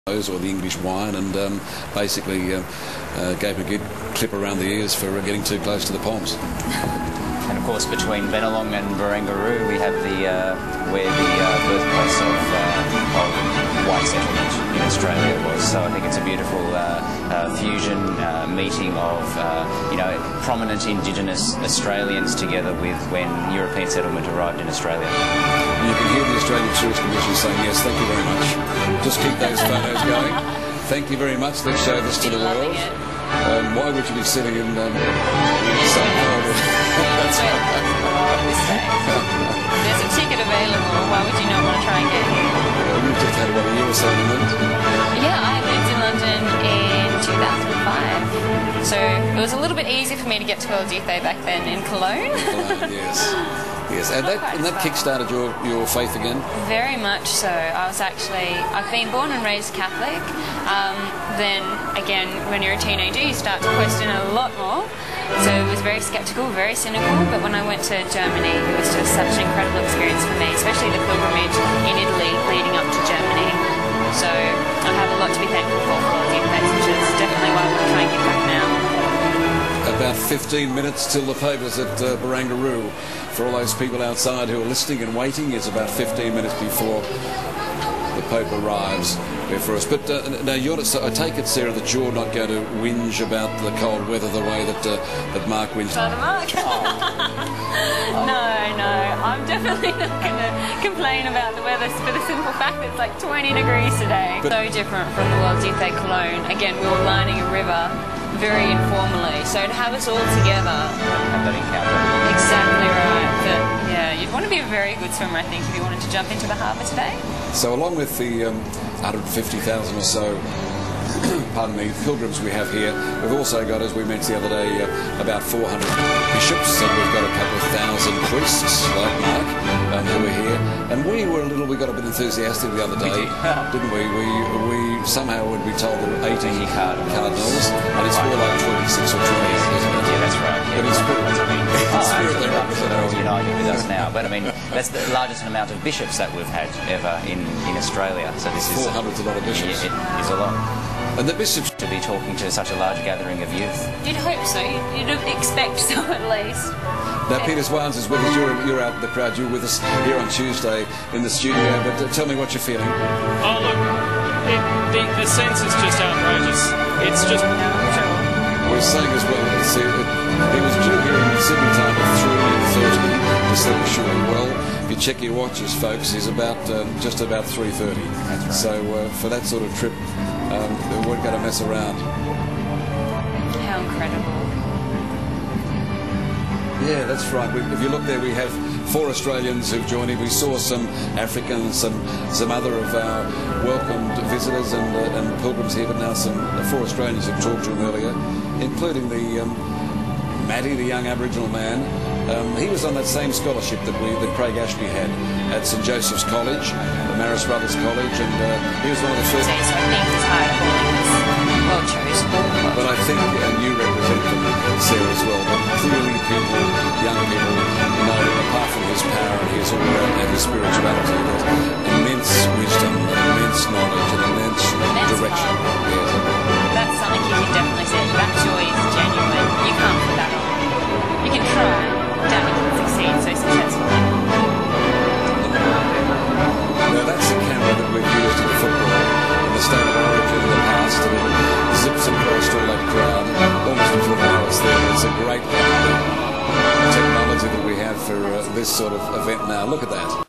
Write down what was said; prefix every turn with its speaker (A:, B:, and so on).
A: or the English wine, and basically gave him a good clip around the ears for getting too close to the Poms.
B: And of course, between Bennelong and Barangaroo, we have where the birthplace of white settlement in Australia was. So I think it's a beautiful fusion meeting of prominent Indigenous Australians together with when European settlement arrived in Australia.
A: You can hear the Australian Tourist Commission saying yes, thank you very much. Just keep those photos going. Thank you very much. Let's show this to the world. Why would you be sitting in some cold?
C: That's right. There's a ticket available. Why would you not want to try and get here?
A: We've just had about a year or so in London.
C: Yeah, I lived in London in 2005. So it was a little bit easier for me to get to World Youth Day back then in Cologne.
A: Yes. Yes, and that kick-started your faith again?
C: Very much so. I've been born and raised Catholic. Then again, when you're a teenager, you start to question a lot more. So it was very sceptical, very cynical, but when I went to Germany, it was just such an incredible experience for me, especially the pilgrimage in Italy leading up to Germany. So I have a lot to be thankful for World Youth Days, which is definitely why I want to try and give back now.
A: About 15 minutes till the Pope's at Barangaroo. For all those people outside who are listening and waiting, it's about 15 minutes before the Pope arrives here for us. But now, I take it, Sarah, that you're not going to whinge about the cold weather the way that Mark whinged.
C: Mark? No, I'm definitely not going to complain about the weather for the simple fact that it's like 20 degrees today. So different from the World Youth Day Cologne. Again, we were lining a river very informally, so to have us all together. Exactly right. But yeah, you'd want to be a very good swimmer, I think, if you wanted to jump into the harbour today.
A: So along with the 150,000 or so pardon me, pilgrims we have here, we've also got, as we mentioned the other day, about 400 bishops, and we've got a couple of thousand priests like Mark who are here. And we got a bit enthusiastic the other day, didn't we? We somehow would be told there were 80 cardinals, and it's more like 26 or 28, isn't it?
B: Yeah, that's right. Yeah,
A: but in spirit,
B: they're all united with us now. But I mean, that's the largest amount of bishops that we've had ever in Australia. So this is
A: 400's a lot of bishops.
B: It is a lot.
A: And the bishops
B: to be talking to such a large gathering of youth.
C: You'd hope so. You'd expect so, at least.
A: Now, Peter Swans is with us. You're out in the crowd. You're with us here on Tuesday in the studio. But tell me what you're feeling.
D: Oh, look, the sense is just outrageous. It's just...
A: We're saying as well, he was due here in Sydney time at 3:30 to set the shore. Well, if you check your watches, folks, he's just about 3:30.
B: That's right.
A: So for that sort of trip, we weren't going to mess around.
C: How incredible.
A: Yeah, that's right. If you look there, we have 4 Australians who've joined in. We saw some Africans, some other of our welcomed visitors and pilgrims here, but now some 4 Australians who've talked to him earlier, including the Matty, the young Aboriginal man. He was on that same scholarship that Craig Ashby had at St Joseph's College, the Marist Brothers College, and he was one of the first.
C: So I think it's hard calling this well-chosen.
A: But I think, and you represent them, Sarah, as well, but clearly young people know, apart from his power and his aura and his spirituality, that immense wisdom, immense knowledge, and immense direction. Yes.
C: That's something you can definitely say. That joy is genuine. You can't put that on. You can try, but you can succeed so successfully.
A: Now that's the camera that we've used in the football in the state of origin in the past, and it zips across all that crowd almost before the hours there. It's a great technology that we have for this sort of event now. Look at that.